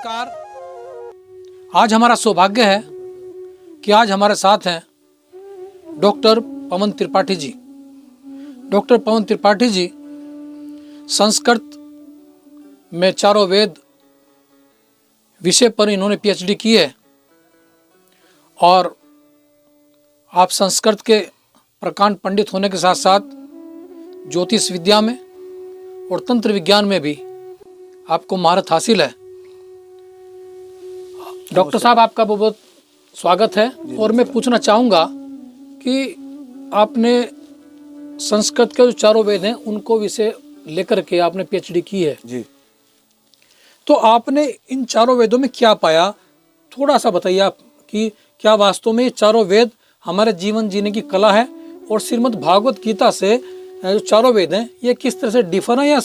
नमस्कार। आज हमारा सौभाग्य है कि आज हमारे साथ हैं डॉक्टर पवन त्रिपाठी जी। डॉक्टर पवन त्रिपाठी जी संस्कृत में चारों वेद विषय पर इन्होंने पीएचडी की है और आप संस्कृत के प्रकांड पंडित होने के साथ साथ ज्योतिष विद्या में और तंत्र विज्ञान में भी आपको महारत हासिल है। डॉक्टर साहब, आपका बहुत बहुत स्वागत है। और मैं पूछना चाहूँगा कि आपने संस्कृत के जो चारों वेद हैं उनको विषय लेकर के आपने पीएचडी की है जी। तो आपने इन चारों वेदों में क्या पाया, थोड़ा सा बताइए आप कि क्या वास्तव में ये चारों वेद हमारे जीवन जीने की कला है और श्रीमद् भागवत गीता से जो चारों वेद हैं ये किस तरह से डिफर है या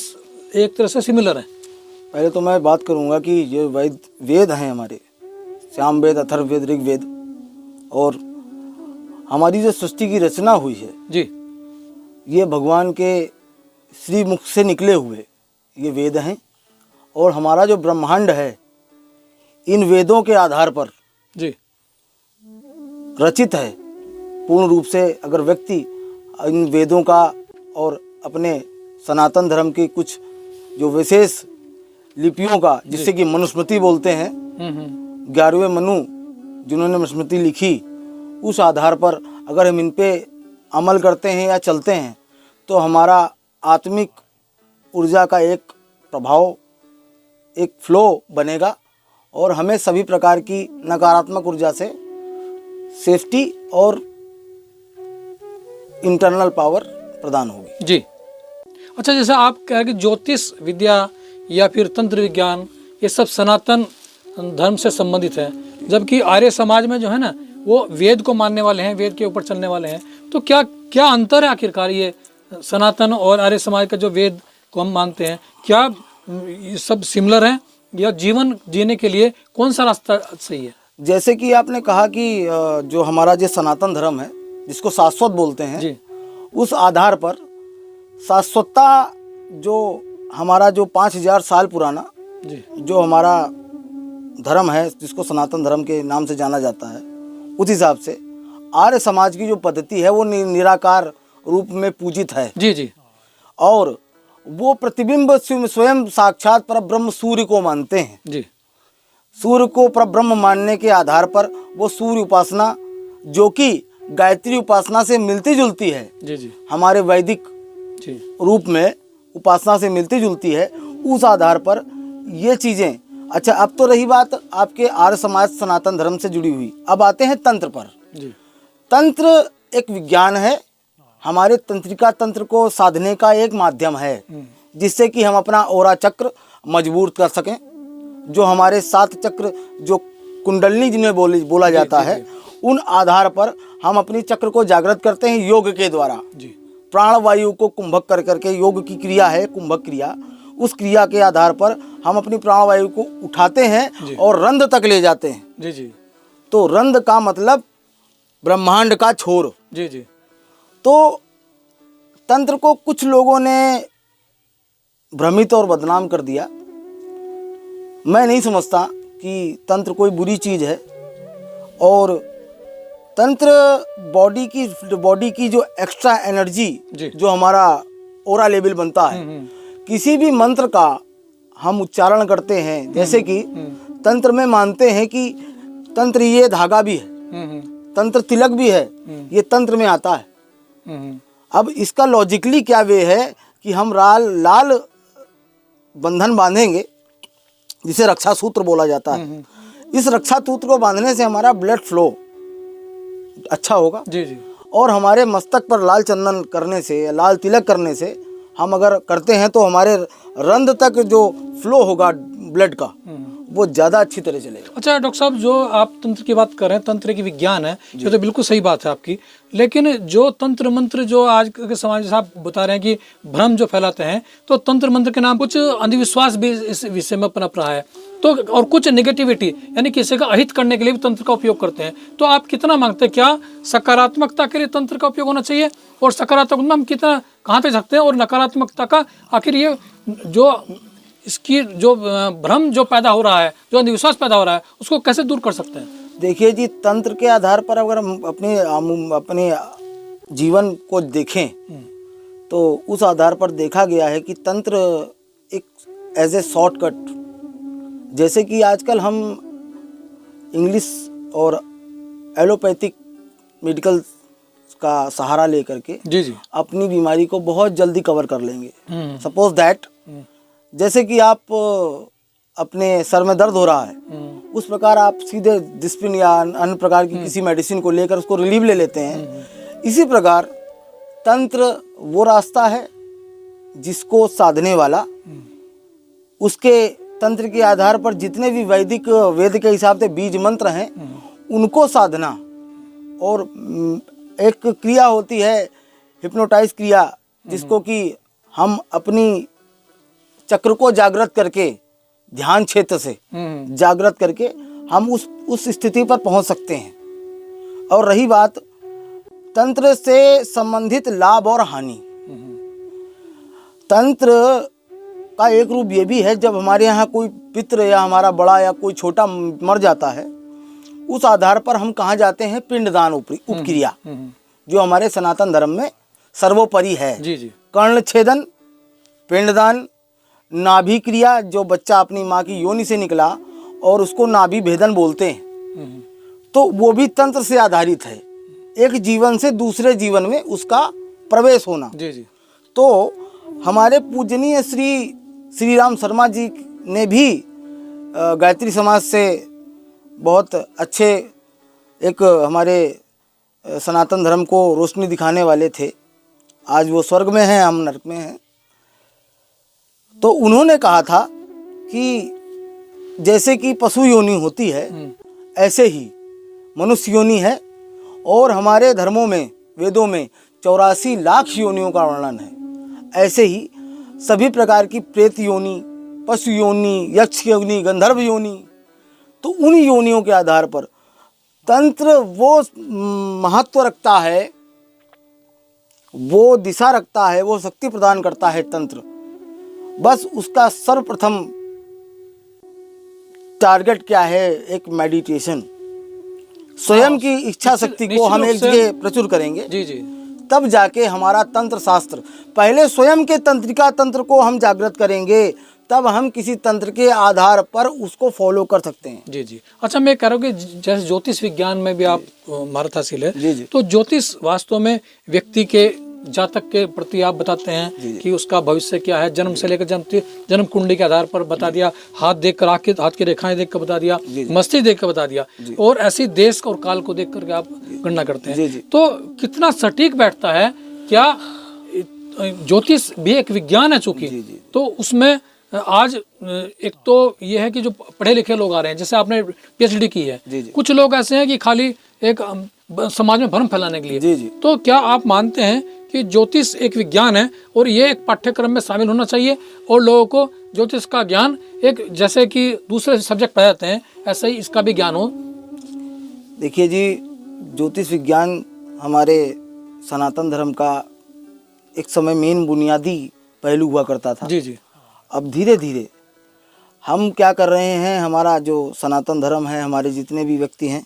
एक तरह से सिमिलर है? पहले तो मैं बात करूंगा कि ये वेद हैं हमारे, साम वेद, अथर्ववेद, ऋग्वेद, और हमारी जो सृष्टि की रचना हुई है जी, ये भगवान के श्री मुख से निकले हुए ये वेद हैं। और हमारा जो ब्रह्मांड है इन वेदों के आधार पर जी रचित है पूर्ण रूप से। अगर व्यक्ति इन वेदों का और अपने सनातन धर्म की कुछ जो विशेष लिपियों का, जिससे कि मनुस्मृति बोलते हैं, 11वें मनु जिन्होंने मनुस्मृति लिखी, उस आधार पर अगर हम इन पे अमल करते हैं या चलते हैं तो हमारा आत्मिक ऊर्जा का एक प्रभाव, एक फ्लो बनेगा और हमें सभी प्रकार की नकारात्मक ऊर्जा से सेफ्टी और इंटरनल पावर प्रदान होगी। जी। अच्छा, जैसे आप कह रहे हैं कि ज्योतिष विद्या या फिर तंत्र विज्ञान ये सब सनातन धर्म से संबंधित है, जबकि आर्य समाज में जो है ना वो वेद को मानने वाले हैं, वेद के ऊपर चलने वाले हैं। तो क्या क्या अंतर है आखिरकार ये सनातन और आर्य समाज का जो वेद को हम मानते हैं, क्या ये सब सिमिलर हैं या जीवन जीने के लिए कौन सा रास्ता सही है? जैसे कि आपने कहा कि जो हमारा जो सनातन धर्म है जिसको शाश्वत बोलते हैं जी, उस आधार पर शाश्वतता जो हमारा जो 5000 साल पुराना जी, जो हमारा धर्म है जिसको सनातन धर्म के नाम से जाना जाता है, उस हिसाब से आर्य समाज की जो पद्धति है वो निराकार रूप में पूजित है। जी जी, और वो प्रतिबिंब स्वयं साक्षात परब्रह्म सूर्य को मानते हैं। जी, सूर्य को परब्रह्म मानने के आधार पर वो सूर्य उपासना, जो कि गायत्री उपासना से मिलती जुलती है, जी जी, हमारे वैदिक जी, रूप में उपासना से मिलती जुलती है, उस आधार पर ये चीज़ें। अच्छा, अब तो रही बात आपके आर्य समाज सनातन धर्म से जुड़ी हुई, अब आते हैं तंत्र पर। जी, तंत्र एक विज्ञान है, हमारे तंत्रिका तंत्र को साधने का एक माध्यम है, जिससे कि हम अपना ओरा चक्र मजबूत कर सकें। जो हमारे 7 चक्र जो कुंडलनी जिन्हें बोला जाता है, उन आधार पर हम अपनी चक्र को जागृत करते हैं योग के द्वारा। जी, प्राणवायु को कुंभक कर करके, योग की क्रिया है कुंभक क्रिया, उस क्रिया के आधार पर हम अपनी प्राणवायु को उठाते हैं और रंध्र तक ले जाते हैं। जी, जी, तो रंध्र का मतलब ब्रह्मांड का छोर। जी, जी, तो तंत्र को कुछ लोगों ने भ्रमित और बदनाम कर दिया। मैं नहीं समझता कि तंत्र कोई बुरी चीज़ है। और तंत्र बॉडी की जो एक्स्ट्रा एनर्जी जो हमारा ओरा लेवल बनता है, किसी भी मंत्र का हम उच्चारण करते हैं, जैसे कि तंत्र में मानते हैं कि तंत्र ये धागा भी है, तंत्र तिलक भी है, ये तंत्र में आता है। अब इसका लॉजिकली क्या वे है कि हम लाल बंधन बांधेंगे, जिसे रक्षा सूत्र बोला जाता है। इस रक्षा सूत्र को बांधने से हमारा ब्लड फ्लो अच्छा होगा। जी, जी, और हमारे मस्तक पर लाल चंदन करने से, लाल तिलक करने से हम अगर करते हैं तो हमारे रंध्र तक जो फ्लो होगा ब्लड का वो ज़्यादा अच्छी तरह चलेगा। अच्छा डॉक्टर साहब, जो आप तंत्र की बात कर रहे हैं, तंत्र की विज्ञान है, ये तो बिल्कुल सही बात है आपकी। लेकिन जो तंत्र मंत्र जो आज के समाज में आप बता रहे हैं कि भ्रम जो फैलाते हैं, तो तंत्र मंत्र के नाम कुछ अंधविश्वास भी इस विषय में पनप रहा है, तो और कुछ नेगेटिविटी यानी किसी का अहित करने के लिए भी तंत्र का उपयोग करते हैं। तो आप कितना मांगते हैं, क्या सकारात्मकता के लिए तंत्र का उपयोग होना चाहिए, और सकारात्मक में हम कितना कहाँ तक सकते हैं, और नकारात्मकता का आखिर ये जो इसकी जो भ्रम जो पैदा हो रहा है, जो अंधविश्वास पैदा हो रहा है, उसको कैसे दूर कर सकते हैं? देखिए जी, तंत्र के आधार पर अगर हम अपने जीवन को देखें तो उस आधार पर देखा गया है कि तंत्र एक एज ए शॉर्टकट, जैसे कि आजकल हम इंग्लिश और एलोपैथिक मेडिकल का सहारा लेकर के जी जी अपनी बीमारी को बहुत जल्दी कवर कर लेंगे। सपोज दैट, जैसे कि आप अपने सर में दर्द हो रहा है, उस प्रकार आप सीधे डिस्पिन या अन्य प्रकार की किसी मेडिसिन को लेकर उसको रिलीव ले लेते हैं। इसी प्रकार तंत्र वो रास्ता है जिसको साधने वाला, उसके तंत्र के आधार पर जितने भी वैदिक वेद के हिसाब से बीज मंत्र हैं उनको साधना, और एक क्रिया होती है हिप्नोटाइज क्रिया, जिसको कि हम अपनी चक्र को जागृत करके, ध्यान क्षेत्र से जागृत करके हम उस स्थिति पर पहुंच सकते हैं। और रही बात तंत्र से संबंधित लाभ और हानि, तंत्र का एक रूप ये भी है, जब हमारे यहाँ कोई पितृ या हमारा बड़ा या कोई छोटा मर जाता है, उस आधार पर हम कहाँ जाते हैं, पिंडदान उपक्रिया, जो हमारे सनातन धर्म में सर्वोपरि है। जी जी कर्ण छेदन, पिंडदान, नाभि क्रिया, जो बच्चा अपनी माँ की योनि से निकला और उसको नाभि भेदन बोलते हैं, तो वो भी तंत्र से आधारित है, एक जीवन से दूसरे जीवन में उसका प्रवेश होना। जी जी तो हमारे पूजनीय श्री राम शर्मा जी ने भी गायत्री समाज से बहुत अच्छे एक हमारे सनातन धर्म को रोशनी दिखाने वाले थे। आज वो स्वर्ग में हैं, हम नरक में हैं। तो उन्होंने कहा था कि जैसे कि पशु योनि होती है, ऐसे ही मनुष्य योनि है, और हमारे धर्मों में, वेदों में 84 लाख योनियों का वर्णन है। ऐसे ही सभी प्रकार की प्रेत योनि, पशु योनि, यक्ष योनि, गंधर्व योनि, तो उन योनियों के आधार पर तंत्र वो महत्व रखता है, वो दिशा रखता है, वो शक्ति प्रदान करता है तंत्र। बस उसका सर्वप्रथम टारगेट क्या है, एक मेडिटेशन, स्वयं की इच्छा शक्ति को हम एक जगह प्रचुर करेंगे। जी जी तब जाके हमारा तंत्र शास्त्र, पहले स्वयं के तंत्रिका तंत्र को हम जागृत करेंगे, तब हम किसी तंत्र के आधार पर उसको फॉलो कर सकते हैं। जी जी अच्छा, मैं कह रहा हूँ कि जैसे ज्योतिष विज्ञान में भी आप महारत हासिल है, जी जी। तो ज्योतिष वास्तव में व्यक्ति के जातक के प्रति आप बताते हैं कि उसका भविष्य क्या है, जन्म से लेकर जन्म कुंडली के आधार पर बता दिया, हाथ देख कर, हाथ की रेखाएं देख कर बता दिया, मस्तिष्क देख कर बता दिया, और ऐसी देश और काल को देख करके आप गणना करते हैं। तो कितना सटीक बैठता है? क्या ज्योतिष भी एक विज्ञान है चूंकि, तो उसमें आज एक तो ये है कि जो पढ़े लिखे लोग आ रहे हैं, जैसे आपने PhD की है, कुछ लोग ऐसे हैं कि खाली एक समाज में भ्रम फैलाने के लिए। तो क्या आप मानते हैं कि ज्योतिष एक विज्ञान है और ये एक पाठ्यक्रम में शामिल होना चाहिए, और लोगों को ज्योतिष का ज्ञान एक, जैसे कि दूसरे सब्जेक्ट पढ़ाए जाते हैं, ऐसे ही इसका भी ज्ञान हो? देखिए जी, ज्योतिष विज्ञान हमारे सनातन धर्म का एक समय मेन बुनियादी पहलू हुआ करता था। जी जी अब धीरे धीरे हम क्या कर रहे हैं, हमारा जो सनातन धर्म है, हमारे जितने भी व्यक्ति हैं,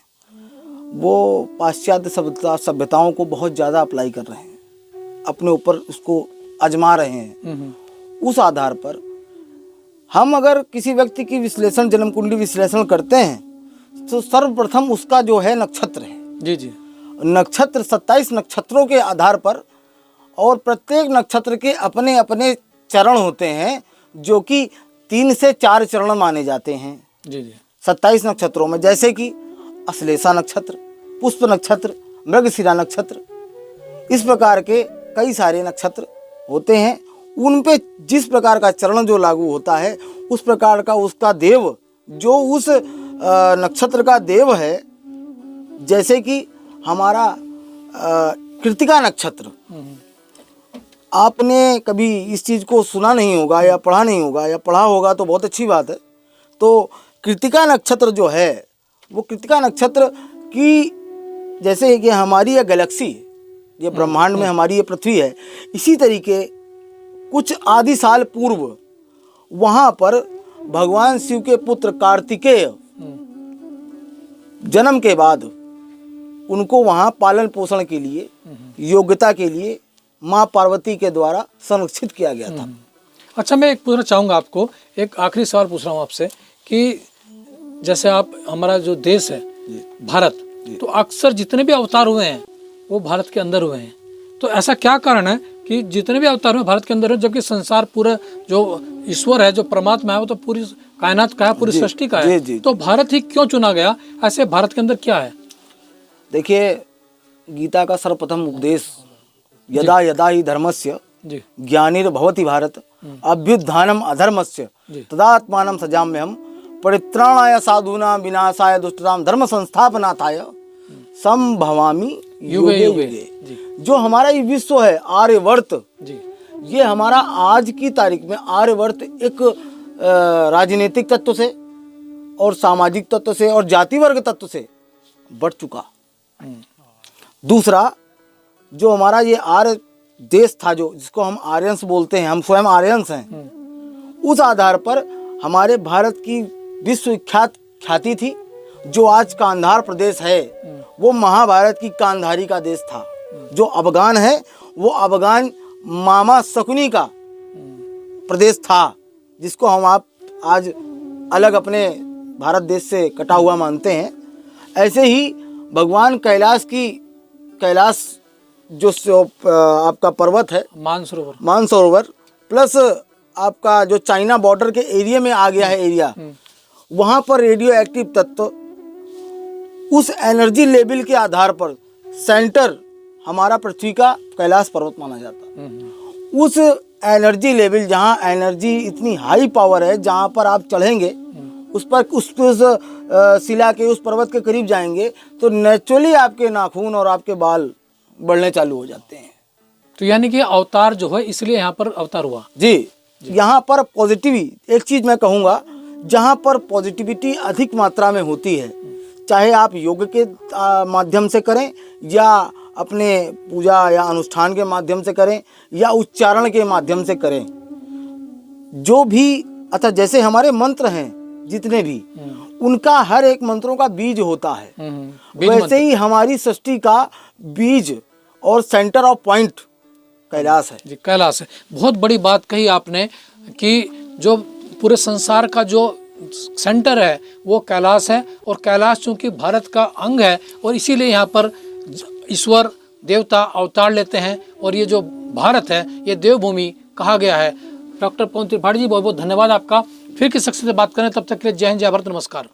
वो पाश्चात्य सभ्यताओं को बहुत ज़्यादा अप्लाई कर रहे हैं, अपने ऊपर उसको आजमा रहे हैं। उस आधार पर हम अगर किसी व्यक्ति की विश्लेषण, जन्म कुंडली विश्लेषण करते हैं, तो सर्वप्रथम उसका जो है नक्षत्र है। जी जी नक्षत्र 27 नक्षत्रों के आधार पर, और प्रत्येक नक्षत्र के अपने अपने चरण होते हैं, जो कि 3 से 4 चरण माने जाते हैं। जी जी 27 नक्षत्रों में, जैसे कि अश्लेषा नक्षत्र, पुष्प नक्षत्र, मृगशिरा नक्षत्र, इस प्रकार के कई सारे नक्षत्र होते हैं। उन पे जिस प्रकार का चरण जो लागू होता है, उस प्रकार का उसका देव, जो उस नक्षत्र का देव है, जैसे कि हमारा कृतिका नक्षत्र, आपने कभी इस चीज़ को सुना नहीं होगा या पढ़ा नहीं होगा, या पढ़ा होगा तो बहुत अच्छी बात है। तो कृतिका नक्षत्र जो है, वो कृतिका नक्षत्र की, जैसे कि हमारी ये गैलेक्सी, ये ब्रह्मांड में हमारी ये पृथ्वी है, इसी तरीके कुछ आदि साल पूर्व वहाँ पर भगवान शिव के पुत्र कार्तिकेय जन्म के बाद उनको वहाँ पालन पोषण के लिए, योग्यता के लिए माँ पार्वती के द्वारा संरक्षित किया गया था। अच्छा, मैं एक पूछना चाहूँगा आपको, एक आखिरी सवाल पूछ रहा हूँ आपसे कि जैसे आप, हमारा जो देश है भारत, तो अक्सर जितने भी अवतार हुए हैं वो भारत के अंदर हुए हैं। तो ऐसा क्या कारण है कि जितने भी अवतार हुए भारत के अंदर है, जबकि संसार पूरा जो ईश्वर है, जो परमात्मा है, वो तो पूरी कायनात का है, पूरी सृष्टि का है। तो भारत ही क्यों चुना गया? ऐसे भारत के अंदर क्या है? देखिए, गीता का सर्वप्रथम उपदेश यदा यदा ही धर्मस्य ज्ञानिर्भवति भारत अभ्युत्थानम अधर्मस्य तदात्मानं सजाम्यहम् परित्राणाय साधूनां विनाशाय दुष्टतां धर्म संस्थापनार्थाय संभवामि युगे युगे। जो हमारा ये विश्व है आर्यवर्त, ये हमारा आज की तारीख में आर्यवर्त एक राजनीतिक तत्व से और सामाजिक तत्व से और जाति वर्ग तत्व से बढ़ चुका। दूसरा, जो हमारा ये आर्य देश था, जो जिसको हम आर्यंस बोलते हैं, हम स्वयं आर्यंस हैं, उस आधार पर हमारे भारत की विश्व ख्याति थी। जो आज कांधार प्रदेश है वो महाभारत की कांधारी का देश था। जो अफगान है वो अफगान मामा शकुनी का प्रदेश था, जिसको हम आप आज अलग अपने भारत देश से कटा हुआ मानते हैं। ऐसे ही भगवान कैलाश जो आपका पर्वत है मानसरोवर प्लस आपका जो चाइना बॉर्डर के एरिया में आ गया है एरिया, वहाँ पर रेडियो एक्टिव तत्व उस एनर्जी लेवल के आधार पर सेंटर हमारा पृथ्वी का कैलाश पर्वत माना जाता। उस एनर्जी लेवल, जहाँ एनर्जी इतनी हाई पावर है, जहाँ पर आप चढ़ेंगे उस पर उस शिला के उस पर्वत के करीब जाएंगे तो नेचुरली आपके नाखून और आपके बाल बढ़ने चालू हो जाते हैं। तो यानी कि अवतार जो है इसलिए यहाँ पर अवतार हुआ। जी, यहाँ पर पॉजिटिविटी, एक चीज़ मैं कहूँगा, जहाँ पर पॉजिटिविटी अधिक मात्रा में होती है, चाहे आप योग के माध्यम से करें या अपने पूजा या अनुष्ठान के माध्यम से करें या उच्चारण के माध्यम से करें, जो भी अतः जैसे हमारे मंत्र हैं जितने भी, उनका हर एक मंत्रों का बीज होता है। वैसे ही हमारी सृष्टि का बीज और सेंटर ऑफ पॉइंट कैलाश है। जी, कैलाश है। बहुत बड़ी बात कही आपने कि जो पूरे संसार का जो सेंटर है वो कैलाश है, और कैलाश चूंकि भारत का अंग है और इसीलिए यहाँ पर ईश्वर देवता अवतार लेते हैं, और ये जो भारत है ये देवभूमि कहा गया है। डॉक्टर पवन त्रिपाठी जी, बहुत बहुत धन्यवाद आपका। फिर किसी शख्स से बात करें, तब तक के लिए जय हिंद, जय भारत, नमस्कार।